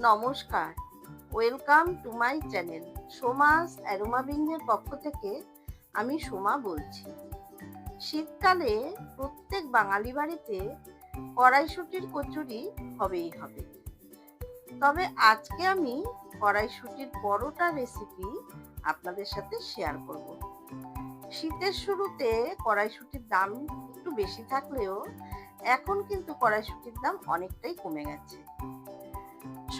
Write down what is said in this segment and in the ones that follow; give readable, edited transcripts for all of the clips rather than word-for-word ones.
নমস্কার, welcome to my channel Soma's aroma বিঞ্জের পক্ষ থেকে আমি সোমা বলছি। শীতকালে প্রত্যেক বাঙালি বাড়িতে কড়াইশুঁটির কচুরি হবেই হবে। তবে আজকে আমি কড়াইশুঁটির পরোটা রেসিপি আপনাদের সাথে শেয়ার করব। শীতের শুরুতে কড়াইশুঁটির দাম একটু বেশি থাকলেও এখন কিন্তু কড়াইশুঁটির দাম অনেকটাই কমে গেছে।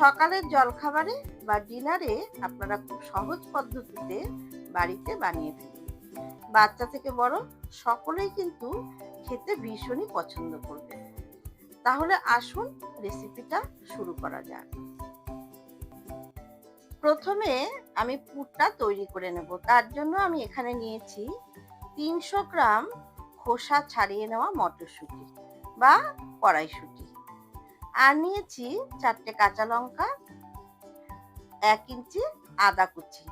সকালের জলখাবারে বা ডিনারে আপনারা খুব সহজ পদ্ধতিতে বাড়িতে বানিয়ে ফেলুন। বাচ্চা থেকে বড় সকলেই কিন্তু খেতে ভীষণই পছন্দ করবে। তাহলে আসুন রেসিপিটা শুরু করা যাক। প্রথমে আমি পুরটা তৈরি করে নেব। তার জন্য আমি এখানে নিয়েছি 300 গ্রাম খোসা ছাড়িয়ে নেওয়া মটরশুঁটি বা কড়াইশুঁটি, আর নিয়েছি 4টে কাঁচা লঙ্কা, 1 ইঞ্চি আদা কুচি।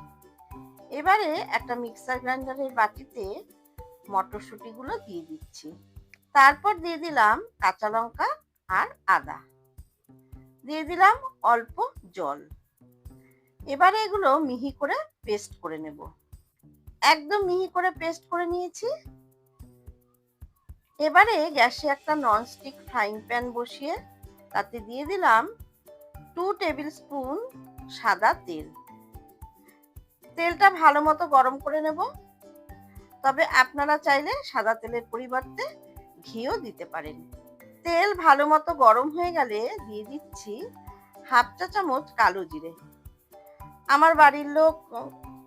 এবারে একটা মিক্সার গ্রাইন্ডারের বাটিতে মটরশুঁটিগুলো দিয়ে দিচ্ছি। তারপর দিয়ে দিলাম কাঁচা লঙ্কা আর আদা, দিয়ে দিলাম অল্প জল। এবারে এগুলো মিহি করে পেস্ট করে নেব। একদম মিহি করে পেস্ট করে নিয়েছি। এবারে গ্যাসে একটা ননস্টিক ফ্রাইং প্যান বসিয়ে তাতে দিয়ে দিলাম 2 টেবিল স্পুন সাদা তেল। তেলটা ভালো মতো গরম করে নেব। তবে আপনারা চাইলে সাদা তেলের পরিবর্তে ঘিও দিতে পারেন। তেল ভালো মতো গরম হয়ে গেলে দিয়ে দিচ্ছি 1/2 চা চামচ কালো জিরে। আমার বাড়ির লোক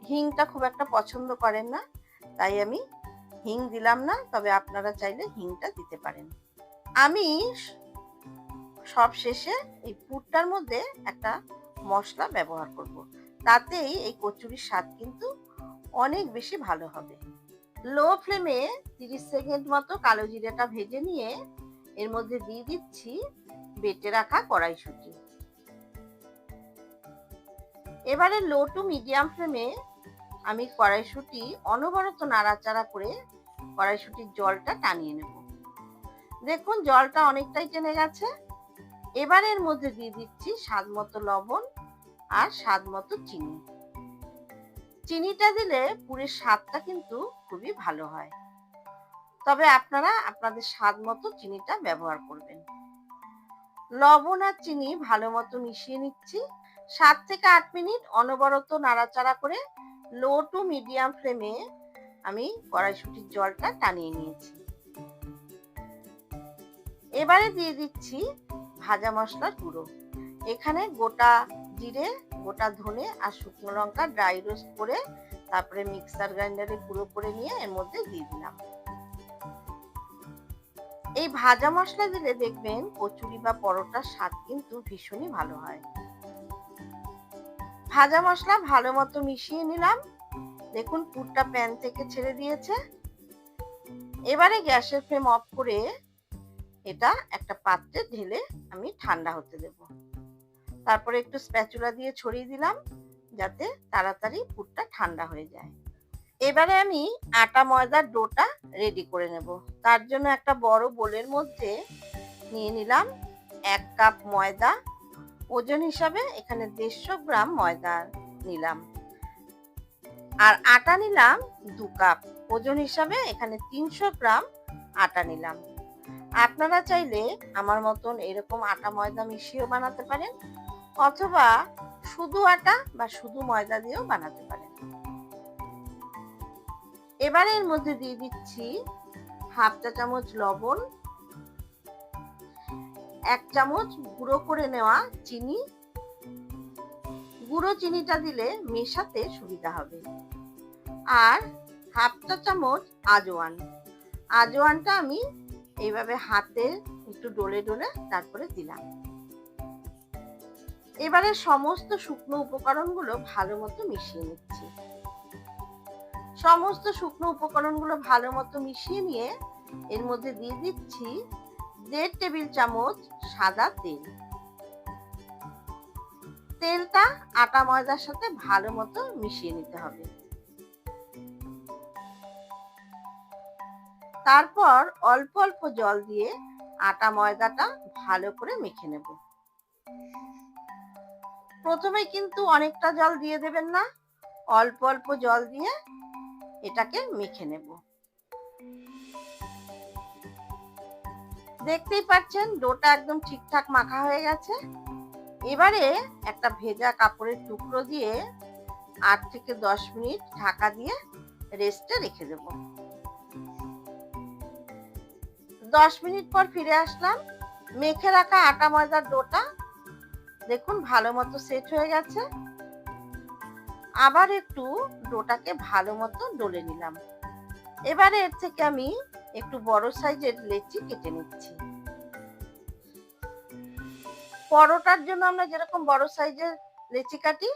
হিংটা খুব একটা পছন্দ করেন না, তাই আমি হিং দিলাম না, তবে আপনারা চাইলে হিংটা দিতে পারেন। আমি সব শেষে এই পুরটার মধ্যে একটা মশলা ব্যবহার করব, তাতেই এই কচুরির স্বাদ কিন্তু অনেক বেশি ভালো হবে। লো ফ্লেমে 30 সেকেন্ড মতো কালো জিরেটা ভেজে নিয়ে এর মধ্যে দিয়ে দিচ্ছি বেটে রাখা কড়াইশুঁটি। এবারে লো টু মিডিয়াম ফ্লেমে আমি কড়াইশুঁটি অনবরত নাড়াচাড়া করে কড়াইশুঁটির জলটা টানিয়ে নেব। দেখুন জলটা অনেকটাই টেনে গেছে। এবারে এর মধ্যে দিয়ে দিচ্ছি স্বাদ মতো লবণ আর স্বাদ মতো চিনি। চিনিটা দিলে পুরের স্বাদটা কিন্তু খুবই ভালো হয়, তবে আপনারা আপনাদের স্বাদ মতো চিনিটা ব্যবহার করবেন। লবণ আর চিনি ভালো মতো মিশিয়ে নিচ্ছি। 7 থেকে 8 মিনিট অনবরত নাড়াচাড়া করে লো টু মিডিয়াম ফ্লেমে আমি কড়াইশুঁটির জলটা টানিয়ে নিয়েছি। এবারে দিয়ে দিচ্ছি ভাজা মশলার গুঁড়ো। এখানে গোটা জিরে, গোটা ধনে আর শুকনো লঙ্কা ড্রাই রোস্ট করে তারপরে মিক্সার গ্রাইন্ডারে গুঁড়ো করে নিয়ে এর মধ্যে দিয়ে দিলাম। এই ভাজা মশলা দিলে দেখবেন কচুরি বা পরোটার স্বাদ কিন্তু ভীষণই ভালো হয়। ভাজা মশলা ভালো মতো মিশিয়ে নিলাম। দেখুন পুরটা প্যান থেকে ছেড়ে দিয়েছে। এবারে গ্যাসের ফ্লেম অফ করে এটা একটা পাত্রে ঢেলে আমি ঠান্ডা হতে দেব। তারপরে একটু স্প্যাচুলা দিয়ে ছড়িয়ে দিলাম যাতে তাড়াতাড়ি পুরটা ঠান্ডা হয়ে যায়। এবারে আমি আটা ময়দার ডোটা রেডি করে নেব। তার জন্য একটা বড় বোলের মধ্যে নিয়ে নিলাম 1 কাপ ময়দা। ওজন হিসাবে এখানে 150 গ্রাম ময়দা নিলাম, আর আটা নিলাম 2 কাপ। ওজন হিসাবে এখানে 300 গ্রাম আটা নিলাম। আপনারা চাইলে আমার মতন এরকম আটা ময়দা মিশিয়েও বানাতে পারেন, অথবা শুধু আটা বা শুধু ময়দা দিয়েও বানাতে পারেন। এবারে এর মধ্যে দিয়ে দিচ্ছি 1/2 চা চামচ লবণ, 1 চামচ গুঁড়ো করে নেওয়া চিনি। গুঁড়ো চিনিটা দিলে মেশাতে সুবিধা হবে। আর 1/2 চা চামচ আজওয়ান। আজওয়ানটা আমি এইভাবে হাতে একটু ডলে ডলে তারপরে দিলাম। এবারে সমস্ত শুকনো উপকরণগুলো ভালো মতো মিশিয়ে নিচ্ছি। সমস্ত শুকনো উপকরণগুলো ভালো মতো মিশিয়ে নিয়ে এর মধ্যে দিয়ে দিচ্ছি 1.5 টেবিল চামচ সাদা তেল। তেলটা আটা ময়দার সাথে ভালো মতো মিশিয়ে নিতে হবে। তারপর অল্প অল্প জল দিয়ে আটা ময়দাটা ভালো করে মেখে নেব। প্রথমেই কিন্তু অনেকটা জল দিয়ে দেবেন না, অল্প অল্প জল দিয়ে এটাকে মেখে নেব। দেখতেই পাচ্ছেন ডোটা একদম ঠিকঠাক মাখা হয়ে গেছে। এবারে একটা ভেজা কাপড়ের টুকরো দিয়ে 8 থেকে 10 মিনিট ঢাকা দিয়ে রেস্টে রেখে দেব। 10 মিনিট পর ফিরে আসলাম। মেখে রাখা আটা ময়দার ডোটা দেখুন ভালো মতো সেট হয়ে গেছে। আবার একটু ডোটাকে ভালো মতো ডলে নিলাম। এবারে এর থেকে আমি একটু বড় সাইজের লেচি কেটে নিচ্ছি। পরোটার জন্য আমরা যেরকম বড় সাইজের লেচি কাটি,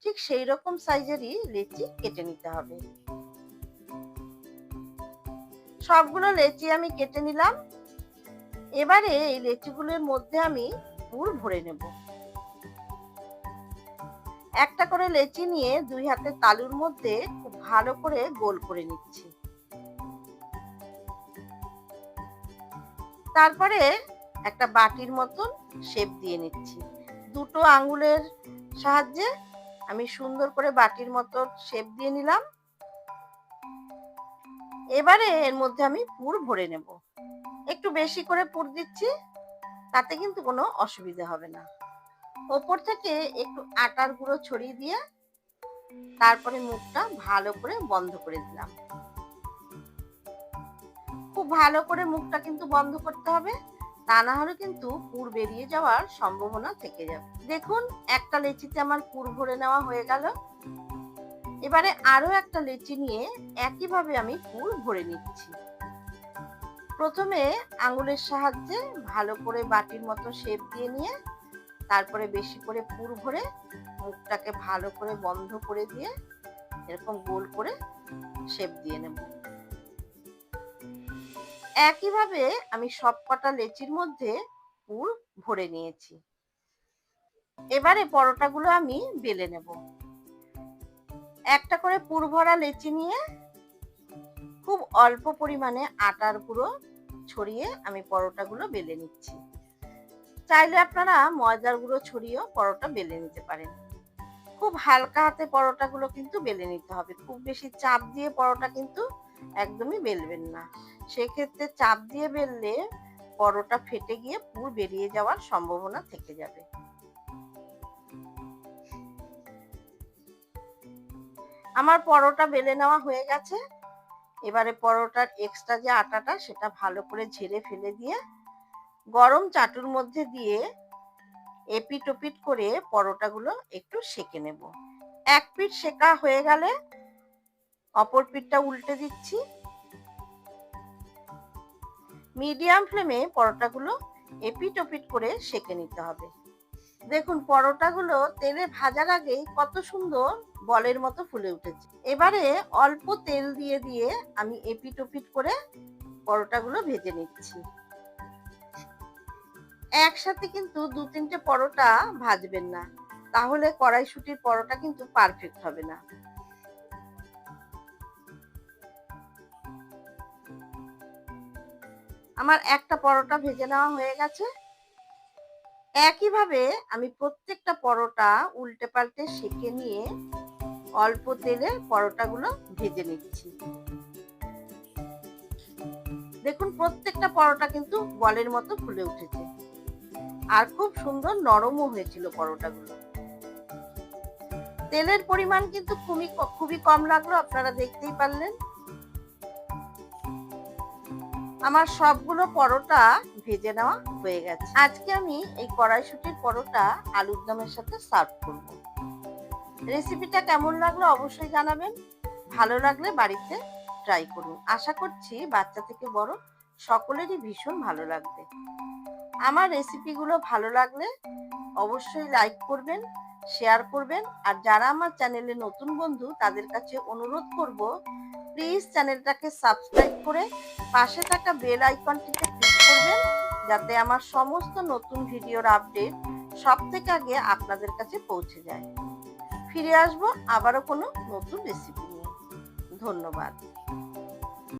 ঠিক সেই রকম সাইজেরই লেচি কেটে নিতে হবে। সবগুলো লেচি আমি কেটে নিলাম। এবারে এই লেচিগুলোর মধ্যে আমি পুর ভরে নেব। একটা করে লেচি নিয়ে 2 হাতের তালুর মধ্যে খুব ভালো করে গোল করে নিচ্ছি। তারপরে একটা বাটির মতন শেপ দিয়ে নিচ্ছি। দুটো আঙ্গুলের সাহায্যে আমি সুন্দর করে বাটির মতো শেপ দিয়ে নিলাম। এবারে এর মধ্যে আমি পুর ভরে নেব। একটু বেশি করে পুর দিচ্ছি, তাতে কিন্তু কোনো অসুবিধা হবে না। ওপর থেকে একটু আটার গুঁড়ো ছড়িয়ে দিয়ে তারপরে মুখটা ভালো করে বন্ধ করে দিলাম। খুব ভালো করে মুখটা কিন্তু বন্ধ করতে হবে, তা না হলে কিন্তু পুর বেরিয়ে যাওয়ার সম্ভাবনা থেকে যাবে। দেখুন একটা লেচিতে আমার পুর ভরে নেওয়া হয়ে গেল। এবারে আরো একটা লেচি নিয়ে একইভাবে আমি পুর ভরে নিচ্ছি। প্রথমে আঙ্গুলের সাহায্যে ভালো করে বাটির মতো শেপ দিয়ে নিয়ে তারপরে বেশি করে পুর ভরে মুখটাকে ভালো করে বন্ধ করে দিয়ে এরকম গোল করে শেপ দিয়ে নেব। একইভাবে আমি সবকটা লেচির মধ্যে পুর ভরে নিয়েছি। এবারে পরোটাগুলো আমি বেলে নেব। একটা করে পুর ভরা লেচি নিয়ে খুব অল্প পরিমাণে আটার গুঁড়ো ছড়িয়ে আমি পরোটাগুলো বেলে নিচ্ছি। চাইলে আপনারা ময়দার গুঁড়ো ছড়িয়েও পরোটা বেলে নিতে পারেন। খুব হালকা হাতে পরোটাগুলো কিন্তু বেলে নিতে হবে। খুব বেশি চাপ দিয়ে পরোটা কিন্তু একদমই বেলবেন না। সেক্ষেত্রে চাপ দিয়ে বেললে পরোটা ফেটে গিয়ে পুর বেরিয়ে যাওয়ার সম্ভাবনা থেকে যাবে। আমার পরোটা বেলে নেওয়া হয়ে গেছে। এবারে পরোটার এক্সট্রা যে আটাটা সেটা ভালো করে ঝেড়ে ফেলে দিয়ে গরম চাটুর মধ্যে দিয়ে এপিট ওপিট করে পরোটাগুলো একটু সেঁকে নেব। এক পিঠ সেঁকা হয়ে গেলে অপর পিঠটা উল্টে দিচ্ছি। মিডিয়াম ফ্লেমে পরোটাগুলো এপিট ওপিট করে সেঁকে নিতে হবে। দেখুন পরোটাগুলো তেলে ভাজার আগেই কত সুন্দর বলের মতো ফুলে উঠেছে। এবারে অল্প তেল দিয়ে দিয়ে আমি এপিট ওপিট করে পরোটাগুলো ভেজে নিচ্ছি। একসাথে কিন্তু 2-3টে পরোটা ভাজবেন না, তাহলে কড়াইশুঁটির পরোটা কিন্তু পারফেক্ট হবে না। আমার একটা পরোটা ভেজে নেওয়া হয়ে গেছে। একইভাবে আমি প্রত্যেকটা পরোটা উল্টে পাল্টে সেঁকে নিয়ে অল্প তেলে পরোটাগুলো ভেজে নিচ্ছি। দেখুন প্রত্যেকটা পরোটা কিন্তু বলের মতো ফুলে উঠেছে আর খুব সুন্দর নরমও হয়েছিল পরোটাগুলো। তেলের পরিমাণ কিন্তু খুবই কম লাগলো, আপনারা দেখতেই পারলেন। আমার সবগুলো পরোটা ভেজে নেওয়া হয়ে গেছে। আজকে আমি এই কড়াইশুঁটির পরোটা আলুর দমের সাথে সার্ভ করব। রেসিপিটা কেমন লাগলো অবশ্যই জানাবেন। ভালো লাগলে বাড়িতে ট্রাই করুন। আশা করছি বাচ্চা থেকে বড় সকলেরই ভীষণ ভালো লাগবে। আমার রেসিপিগুলো ভালো লাগলে অবশ্যই লাইক করবেন, শেয়ার করবেন। আর যারা আমার চ্যানেলে নতুন বন্ধু তাদের কাছে অনুরোধ করব, প্লিজ চ্যানেলটাকে সাবস্ক্রাইব করে পাশে থাকা বেল আইকনটিতে ক্লিক করবেন, যাতে আমার সমস্ত নতুন ভিডিওর আপডেট সবথেকে আগে আপনাদের কাছে পৌঁছে যায়। ফিরে আসবো আবারও কোনো নতুন রেসিপি নিয়ে। ধন্যবাদ।